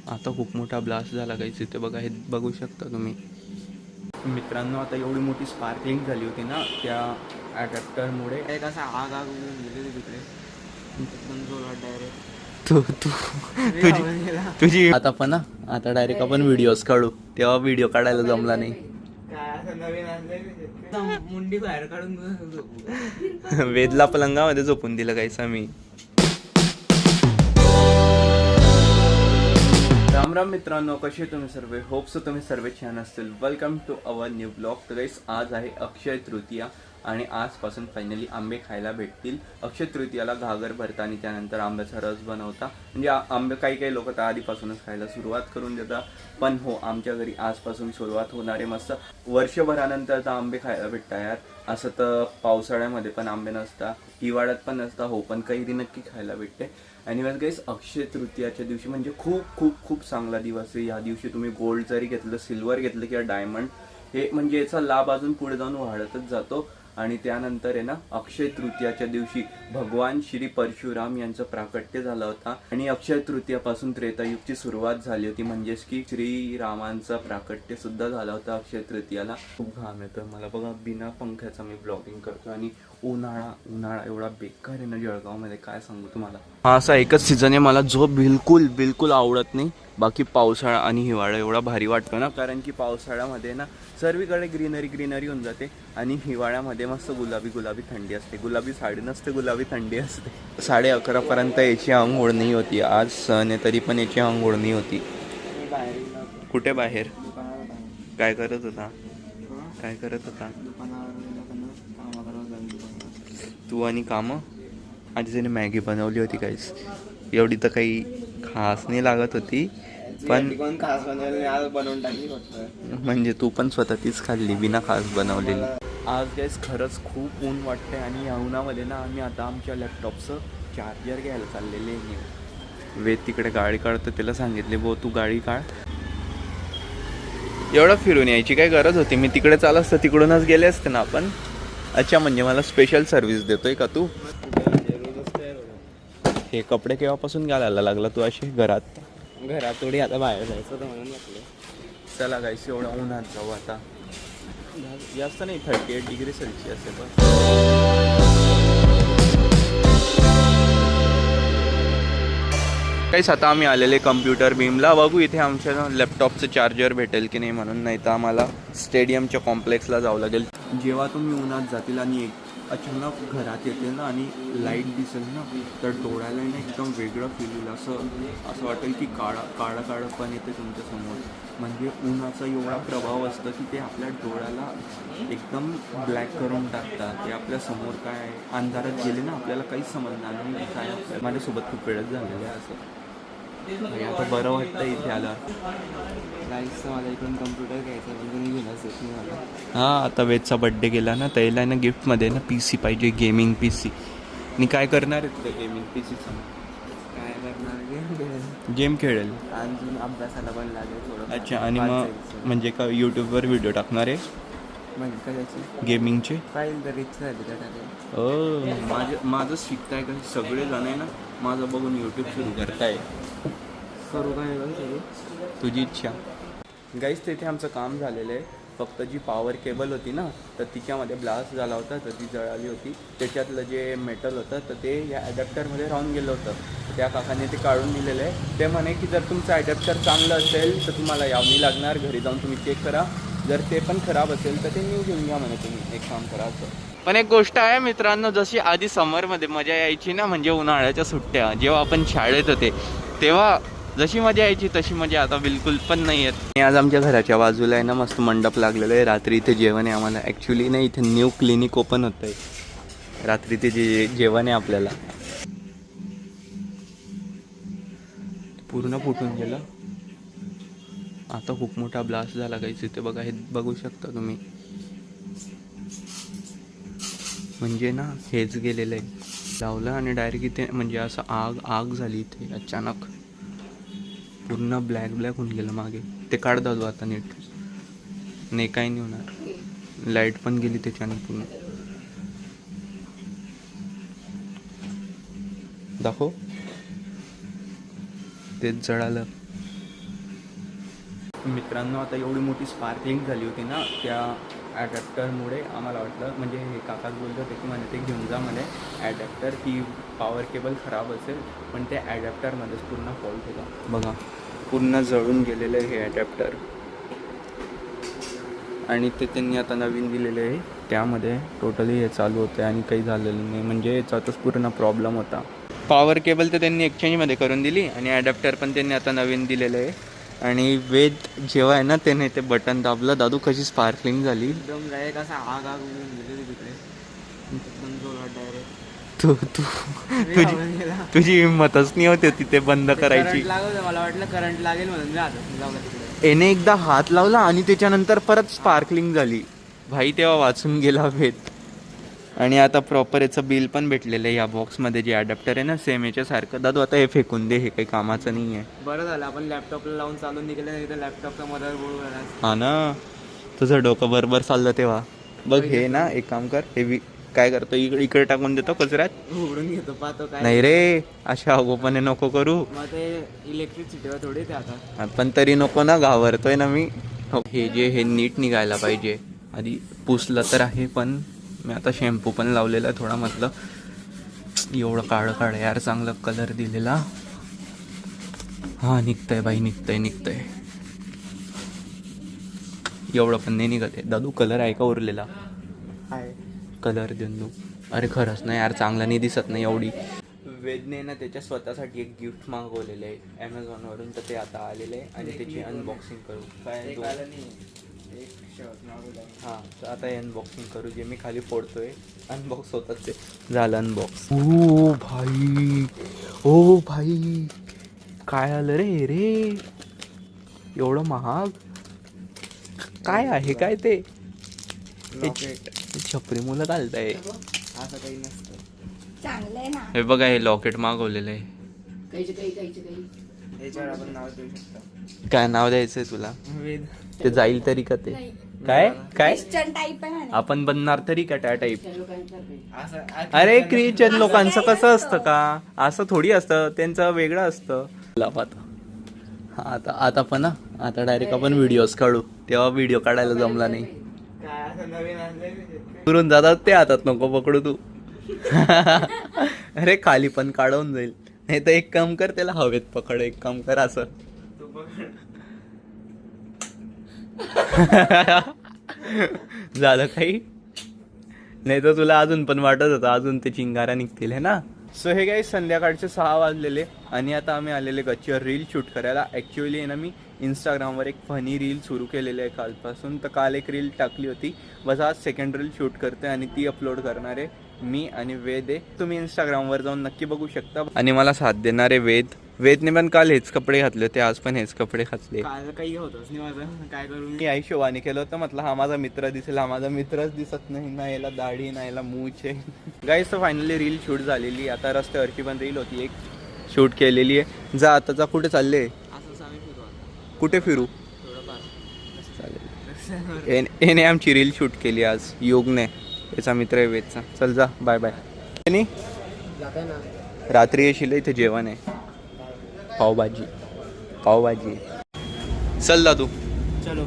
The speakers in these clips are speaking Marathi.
आता खूप मोठा ब्लास्ट झाला गाईस. इथे बघा, हे बघू शकता तुम्ही मित्रांनो. आता एवढी मोठी स्पार्कलिंग झाली होती ना त्या ॲडॅप्टरमुळे. एक असा आग आग उडून गेली तिकडे एकदम जोरात डायरेक्ट. तू तू तुझी आता पण ना, आता डायरेक्ट आपण व्हिडिओज काढू. तेव्हा व्हिडिओ काढायला जमला नाही. काय असं नवीन आणलंय मुंडी बाहेर काढून झोपू. वेदला पलंगामध्ये झोपून दिलं गाईस आम्ही. राम राम मित्रांनो, कसे तुम्ही सर्व? होप्स तुम्ही सर्व छान असतील. Welcome to our new blog. तर गाईस आज आहे अक्षय तृतीया आणि आजपासून फायनली आंबे खायला भेटतील. अक्षय तृतीयाला घागर भरता आणि त्यानंतर आंब्याचा रस बनवता. म्हणजे आंबे काही लोक तर आधीपासूनच खायला सुरुवात करून देतात. पण हो, आमच्या घरी आजपासून सुरुवात होणार आहे. मस्त वर्षभरानंतर तर आंबे खायला भेटतात यार. असं तर पावसाळ्यामध्ये पण आंबे नसतात, हिवाळ्यात पण नसता हो, पण कैरी नक्की खायला भेटते. आणि बस गाईस, अक्षय तृतीयाच्या दिवशी म्हणजे खूप खूप खूप चांगला दिवस आहे. या दिवशी तुम्ही गोल्ड जरी घेतलं, सिल्वर घेतलं किंवा डायमंड, हे म्हणजे याचा लाभ अजून पुढे जाऊन वाढतच जातो. आणि त्यानंतर आहे ना, अक्षय तृतीयाच्या दिवशी भगवान श्री परशुराम यांचं प्राकट्य झालं होता. आणि अक्षय तृतीयापासून त्रेतायुगची सुरुवात झाली होती. म्हणजेच की श्रीरामांचं प्राकट्य सुद्धा झालं होतं अक्षय तृतीयाला. खूप घाम येतोय मला बघा, बिना पंख्याचा मी ब्लॉगिंग करतो. आणि उन्हाळा एवढा बेकार आहे ना जळगावमध्ये, काय सांगू तुम्हाला. हा असा एकच सीझन आहे मला जो बिलकुल आवडत नाही. बाकी पावसाळा आणि हिवाळा एवढा भारी वाटतो ना, कारण की पावसाळ्यामध्ये ना सर्वीकडे ग्रीनरी होऊन जाते. आणि हिवाळ्यामध्ये मस्त गुलाबी थंडी असते. गुलाबी साडी नसते, गुलाबी थंडी असते. 11:30पर्यंत याची अंघोळ नाही होती. आज सण आहे तरी पण याची अंघोळ नाही होती. कुठे बाहेर? काय करत होता? तू आणि कामं? आधी त्याने मॅगी बनवली होती काहीच, एवढी तर काही खास नाही लागत होती. पण खास बनवून टाकली फक्त. म्हणजे तू पण स्वतः तीच खाल्ली बिना खास बनवलेली. आज गाईस खरंच खूप ऊन वाटते. आणि या उन्हामध्ये ना आम्ही आता आमच्या लॅपटॉपचं चार्जर घ्यायला चाललेले आहे. वेद तिकडे गाडी काढतो, त्याला सांगितले बो तू गाडी काढ. एवढं फिरून यायची काय गरज होती? मी तिकडे चालत असतं, तिकडूनच गेले असते ना आपण. अच्छा, म्हणजे मला स्पेशल सर्व्हिस देतोय का तू? हे कपडे केव्हापासून घालायला लागला तू अशी घरात थोडी आता बाहेर जायचं होतं म्हणून म्हटलं चला गाईस, एवढं उन्हात जाऊ आता. जास्त नाही, 38 डिग्री सेल्सिअस आहे पण. काहीच आता आम्ही आलेले कम्प्युटर बीमला. बघू इथे आमच्या लॅपटॉपचं चार्जर भेटेल की नाही म्हणून, नाही तर आम्हाला स्टेडियमच्या कॉम्प्लेक्सला जावं लागेल. जेव्हा तुम्ही उन्हात जातील आणि अचानक घरात येते ना आणि लाईट दिसेल ना, तर डोळ्याला ना एकदम वेगळं फील होईल. असं वाटेल की काळं पण येते तुमच्यासमोर. म्हणजे उन्हाचा एवढा प्रभाव असतं की ते आपल्या डोळ्याला एकदम ब्लॅक करून टाकतात. ते आपल्या समोर काय अंधारात गेले ना, आपल्याला काहीच समजणार नाही काय. माझ्यासोबत खूप वेळच झालेलं आहे असं. आणि आता बरं वाटतं इथे आलं. गाईसचं मला इकडून कम्प्युटर घ्यायचा पण तुम्ही घेऊनच येत नाही मला. हां, आता वेदचा बड्डे गेला ना, त्याला ना गिफ्टमध्ये ना PC पाहिजे, गेमिंग PC. आणि काय करणार आहे तुझ्या गेमिंग PCचं? काय करणार? गेम खेळेल. अजून अभ्यासाला पण लागेल थोडं. अच्छा, आणि मग म्हणजे का यूट्यूबवर व्हिडिओ टाकणार आहे म्हणजे कशाची? गेमिंगचे? पाहिजे तर इच्छा झाली तर टाकेल. माझं शिकताय का सगळे जण आहे ना, माझं बघून यूट्यूब सुरू करताय. करू काय करू? तुझी इच्छा. गाईस, तिथे आमचं काम झालेलं आहे. फक्त जी पॉवर केबल होती ना, तर तिच्यामध्ये ब्लास्ट झाला होता, तर ती जळाली होती. त्याच्यातलं जे मेटल होतं तर ते या ॲडॅप्टरमध्ये राहून गेलं होतं. त्या काकाने ते काढून दिलेलं आहे. ते म्हणे की जर तुमचं ॲडॅप्टर चांगलं असेल तर तुम्हाला यावं लागणार, घरी जाऊन तुम्ही चेक करा. जर ते पण खराब असेल तर ते न्यू घेऊन घ्या म्हणे तुम्ही. एक काम करा असं. पण एक गोष्ट आहे मित्रांनो, जशी आधी समरमध्ये मजा यायची ना, म्हणजे उन्हाळ्याच्या सुट्ट्या जेव्हा आपण शाळेत होते तेव्हा जशी मजा यायची तशी मजा आता बिलकुल पण नाही येत. आणि आज आमच्या घराच्या बाजूला आहे ना मस्त मंडप लागलेलं आहे. रात्री इथे जेवण आहे आम्हाला. ॲक्च्युली ना इथे न्यू क्लिनिक ओपन होतं आहे. रात्री ते जेवण आहे आपल्याला. पूर्ण फुटून गेलं. आता खूप मोठा ब्लास्ट झाला काहीच. इथे बघा, हे बघू शकता तुम्ही. म्हणजे ना हेच गेलेलं आहे. लावलं आणि डायरेक्ट इथे म्हणजे असं आग झाली इथे अचानक. पूर्ण ब्लॅक होऊन गेलं मागे. ते काढ दादू आता नीट. नाही, काही नाही होणार. लाईट पण गेली त्याच्याने पूर्ण. दाखव, तेच जळालं. मित्रांनो आता एवढी मोठी स्पार्कलिंग झाली होती ना त्या ॲडॅप्टरमुळे आम्हाला वाटलं, म्हणजे हे काकाच बोलत होते की म्हणे ते घेऊन जा म्हणे ॲडॅप्टर, की पॉवर केबल खराब असेल, पण त्या ॲडॅप्टरमध्येच पूर्ण फॉल्ट होता. बघा पूर्ण जळून गेलेलं आहे हे ॲडॅप्टर. आणि ते त्यांनी आता नवीन दिलेले आहे, त्यामध्ये टोटली हे चालू होतं आणि काही झालेलं नाही, म्हणजे याचातच पूर्ण प्रॉब्लेम होता. पॉवर केबल तर त्यांनी एक्सचेंजमध्ये करून दिली आणि ॲडॅप्टर पण त्यांनी आता नवीन दिलेलं आहे. आणि वेद जेव्हा आहे ना त्याने ते बटन दाबलं, दादू कशी स्पार्कलिंग झाली. एकदम डायरेक्ट असा आग आग उडून गेली तिकडे एकदम जोरात डायरेक्ट. तुझी हिंमतच नाही होती तिथे बंद करायची. करंट लागलं, मला वाटलं करंट लागेल म्हणून मी हातात लावला तिकडे. याने एकदा हात लावला आणि त्याच्यानंतर परत स्पार्कलिंग झाली. भाई तेव्हा वाचून गेला वेद. आणि आता प्रॉपर याचं बिल पण भेटलेलं आहे या बॉक्समध्ये. जे अडॅप्टर आहे ना सेम याच्यासारखं. दादू आता हे फेकून दे, हे काही कामाचं नाही आहे. बरं झालं आपण लॅपटॉपला लावून चालून निघालं, नाही तर लॅपटॉपचा मदरबोर्ड झाला. हा ना, तुझं डोकं बरोबर चाललं तेव्हा. बघ हे ना एक काम कर, हे काय करतो इकडे टाकून देतो कचऱ्यात. उघडून घेतो पाहतो काय. नाही रे, अशा अगोपणे नको करू. मग ते इलेक्ट्रिसिटीवर थोडी ते आता. पण तरी नको ना, घाबरतोय ना मी. हे जे हे नीट निघायला पाहिजे. आधी पुसलं तर आहे, पण मी आता शॅम्पू पण लावलेला आहे थोडा. म्हटलं एवढं काळं काळं यार, चांगलं कलर दिलेला. हा निघतंय बाई, निघतंय. एवढं पण नाही निघत आहे. दादू कलर आहे का उरलेला? आहे कलर देऊन देऊ. अरे खरंच नाही यार, चांगला नाही दिसत नाही एवढी. वेदने ना त्याच्या स्वतःसाठी एक गिफ्ट मागवलेलं आहे ॲमेझॉनवरून, तर ते आता आलेलं आहे आणि त्याची अनबॉक्सिंग करू. काय हां, तर आता हे अनबॉक्सिंग करू. जे मी खाली फोडतोय अनबॉक्स होतात ते. झालं अनबॉक्स. ओ भाई काय आलं रे एवढं महाग काय आहे? काय ते लॉकेट. छपरी मुलं घालताय. असं काही नसतं. चांगलं आहे ना. हे बघा, हे लॉकेट मागवलेलं आहे. याच्यावर आपण नाव देऊ शकतो. काय नाव द्यायचंय तुला? वेद. ते जाईल तरी का ते? नाही. काय ख्रिश्चन टाईप आहे ना. आपण बनणार तरी का त्या टाईप? असं अरे ख्रिश्चन लोकांचं कसं असतं का? असं थोडी असतं, त्यांचं वेगळं असतं. आता पण ना, आता डायरेक्ट आपण व्हिडिओज काढू. तेव्हा व्हिडिओ काढायला जमला नाही. काय असं नवीन आणलंय दुरून जातात ते, हातात नको पकडू तू. अरे खाली पण काढवून जाईल. नाही तर एक काम कर, त्याला हवेत पकड. एक काम कर असं. तू बघ. झालं काही? नाही तर तुला अजून पण वाटत होतं अजून ते चिंगारा निघतील है ना. सो हे काही संध्याकाळचे 6 वाजलेले आणि आता आम्ही आलेले गच्चीवर रील शूट करायला. ॲक्च्युअली आहे ना, मी इंस्टाग्रामवर एक फनी रील सुरू केलेली आहे कालपासून. तर काल एक रील टाकली होती, बस आज सेकंड रील शूट करते आणि ती अपलोड करणार आहे मी आणि वेद आहे. तुम्ही इंस्टाग्रामवर जाऊन नक्की बघू शकता. आणि मला साथ देणार आहे वेदने पण काल हेच कपडे घातले होते, आज पण हेच कपडे घातले. काय काही होतच नाही माझं, काय करू मी आई शोभाने केलं होतं. म्हटलं हा माझा मित्र दिसेल, हा माझा मित्रच दिसत नाही. ना याला दाढी ना याला मूछ आहे. गाईस तर फायनली रील शूट झालेली. आता रस्त्यावरची पण रील होती एक शूट केलेली आहे. जा आता कुठे चालले? असंच आम्ही फिरू आता. कुठे फिरू? थोडंफार चालेल. याने आमची रील शूट केली आज, योगने. याचा मित्र आहे वेदचा. चल जा, बाय बाय. जाताय ना. रात्री येशील, इथे जेवण आहे. पावभाजी. चल दादू. चलो.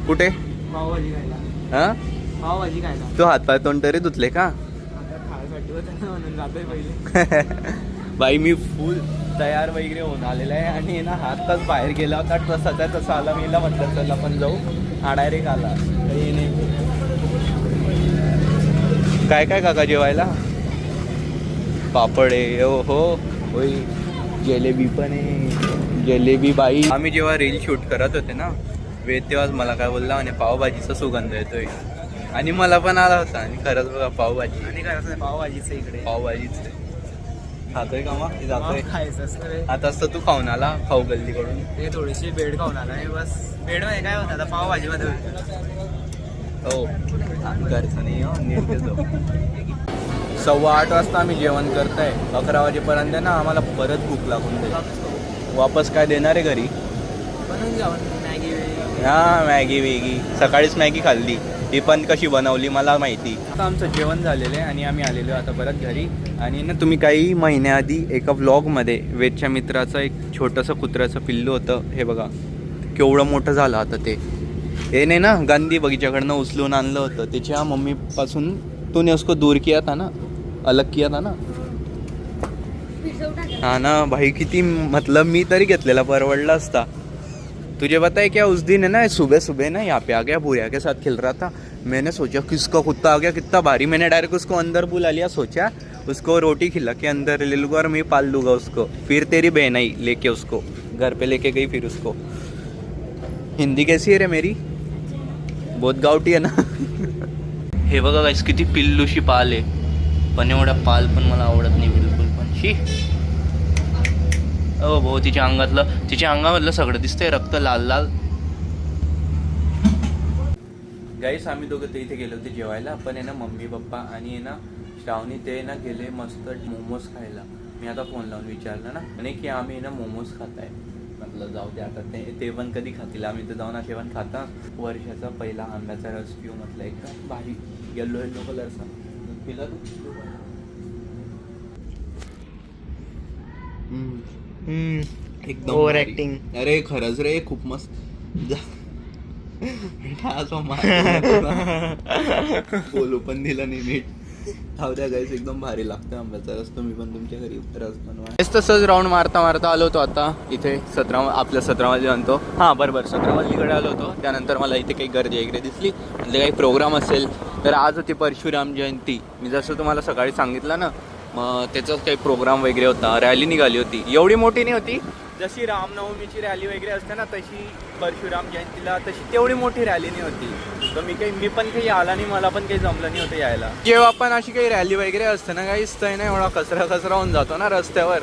कुठे? पावभाजी खायला. हा, पावभाजी खायला. तू हातपाय तोंड तरी धुतले का? आता खायसाठी होतं ना, म्हणून जातोय पहिले. बाई मी फुल तयार वगैरे होऊन आलेला आहे आणि ना हातच बाहेर गेला होता, तसाच्या तसा आला. मी म्हटलं चल आपण जाऊ, हा डायरेक्ट आला. काही नाही. काय काय काका जेवायला? पापड आहे हो, होय. जिलेबी पण आहे, जिलेबी बाई. आम्ही जेव्हा रील शूट करत होते ना वेद, तेव्हाच मला काय बोलला आणि पावभाजीचा सुगंध येतोय. आणि मला पण आला होता. आणि खरंच बघा पावभाजी. आणि करायचं नाही पावभाजीचं इकडे. पावभाजीच खातोय का मग? जातोय खायचं असतं रे. आता असतं. तू खाऊन आला खाऊ गल्लीकडून. ते थोडीशी बेड खाऊन आला आहे बस. बेड मध्ये काय होतं आता पावभाजीमध्ये हो, घरचं नाही हो, नीट घेतो. 8:15 वाजता आम्ही जेवण करताय. 11 वाजेपर्यंत ना आम्हाला परत भूक लागून जाईल. वापस काय देणार आहे घरी? बनवून जाऊन मॅगी वेगी. हा, मॅगी वेगी. सकाळीच मॅगी खाल्ली, ती पण कशी बनवली मला माहिती. आता आमचं जेवण झालेलं आहे आणि आम्ही आलेलो आता परत घरी. आणि ना तुम्ही काही महिन्याआधी एका व्लॉगमध्ये वेदच्या मित्राचं एक छोटंसं कुत्र्याचं पिल्लू होतं, हे बघा केवढं मोठं झालं आता ते. हे नाही ना गांधी बगीच्याकडनं उचलून आणलं होतं, त्याच्या मम्मीपासून तूने उसको दूर किया था ना, अलग किया था ना. हाँ ना भाई, किती मतलब मी तरी घेतलेला परवडला असता. तुझे बताए क्या, उस दिन है ना सुबह सुबह ना यहाँ पे आ गया, बुढ़िया के साथ खेल रहा था. मैंने सोचा किसका कुत्ता आ गया, कितना भारी. मैंने डायरेक्ट उसको अंदर बुला लिया, सोचा उसको रोटी खिला के अंदर ले लूँगा और मैं पाल लूँगा उसको. फिर तेरी बहन आई लेके उसको घर पे लेके गई. फिर उसको हिंदी कैसी है रे मेरी, बहुत गावठी आहे ना. हे बघा गाइस, किती पिल्लूशी पाल आहे, पण एवढा पाल पण मला आवडत नाही बिलकुल पण. शी हो भाऊ, तिच्या अंगामधलं सगळं दिसतंय, रक्त लाल लाल. गाईस आम्ही दोघं ते इथे गेलो होते जेवायला, पण आहे ना मम्मी पप्पा आणि आहे ना श्रावणी ते ना गेले मस्त मोमोज खायला. मी आता फोन लावून विचारलं ना, म्हणे की आम्ही ना मोमोज खाताय. म्हटलं जाऊ दे आता, ते पण कधी खातील, आम्ही तर जाऊन असे पण खाता. वर्षाचा पहिला आंब्याचा रस पिऊ म्हटलं, एकदम भारी येल्लो येल्लो कलरचा. पिला तू? एकदम ओव्हर भारी. ऍक्टिंग. अरे खरंच रे, खूप मस्त. बोलू पण दिलं नाही नीट. खाऊ द्या गाईस, एकदम भारी लागतं आंब्याचा रस. तुम्ही पण तुमच्या घरी रस बनवा. तसंच राऊंड मारता मारता आलो होतो आता इथे आपल्या 17 वाजले म्हणतो. हां बरोबर 17 वाजलीकडे आलो होतो. त्यानंतर मला इथे काही गर्दी वगैरे दिसली, म्हणजे काही प्रोग्राम असेल तर. आज होती परशुराम जयंती, मी जसं तुम्हाला सकाळी सांगितलं ना, मग त्याचाच काही प्रोग्राम वगैरे होता. रॅली निघाली होती, एवढी मोठी नाही होती, जशी रामनवमीची रॅली वगैरे असते ना तशी परशुराम जयंतीला तशी तेवढी मोठी रॅली नाही होती. तर मी पण काही आला नाही, मला पण काही जमलं नाही होतं यायला. जेव्हा पण अशी काही रॅली वगैरे असते ना काही तर ना एवढा कचरा होऊन जातो ना रस्त्यावर.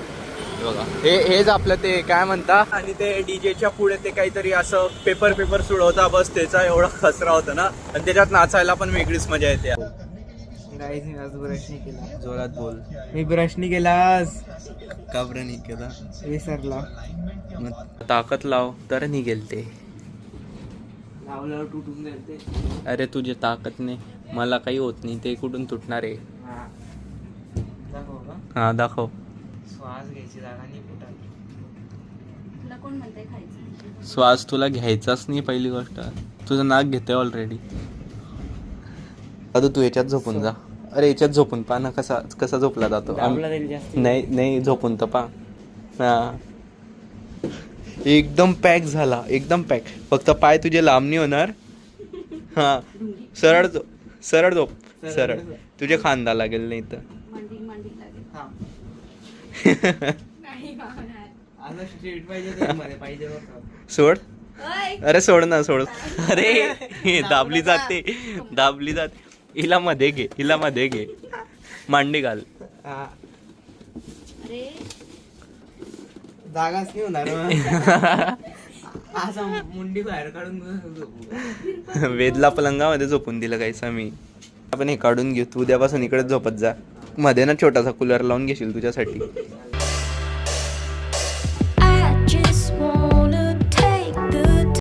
बघा हेच आपलं ते काय म्हणता, आणि ते डीजेच्या पुढे ते काहीतरी असं पेपर सुडवता, बस त्याचा एवढा कचरा होता ना, आणि त्याच्यात नाचायला पण वेगळीच मजा येते. गाईज मी आज ब्रश नाही केला. जोरात बोल. मी ब्रश नाही केला आज. का बरं नाही केला? विसरला. मग ताकद लाव तर निघेल ते. लावल्यावर तुटून जाईल ते. अरे तुझ्या ताकदने मला काही होत नाही, ते कुठून तुटणार आहे? हा. दाखव का? हा दाखव. श्वास घ्यायची जागा नाही पोटात. तुला कोण म्हणते खायचं? श्वास तुला घ्यायचाच नाही पहिली गोष्ट. तुझं नाक घेतोय ऑलरेडी. आता तू याच्यात झोपून जा. अरे याच्यात झोपून पहा ना, कसा झोपला जातो. दाबला तरी जास्त. नाही झोपून तर पहा. हा एकदम पॅक झाला, एकदम पॅक. फक्त पाय तुझे लांब नाही होणार. हा सरळ झोप. सरळ तुझे खांदा लागेल नाही तर. मांडी लागेल. हा. नाही मावणार. असं स्ट्रेट पाहिजे तर मध्ये पाहिजे बघ. सोड. ओय. अरे सोड ना सोड. अरे दाबली जाते. हिला मध्ये घे. मांडी घाल. हा. अरे जागाच नाही होणार. असं मुंडी बाहेर काढून झोपू. वेदला पलंगामध्ये झोपून दिलं काहीच आम्ही. आपण हे काढून घेऊ, तू उद्यापासून इकडेच झोपत जा. मध्ये ना छोटासा कूलर लावून घेशील तुझ्यासाठी.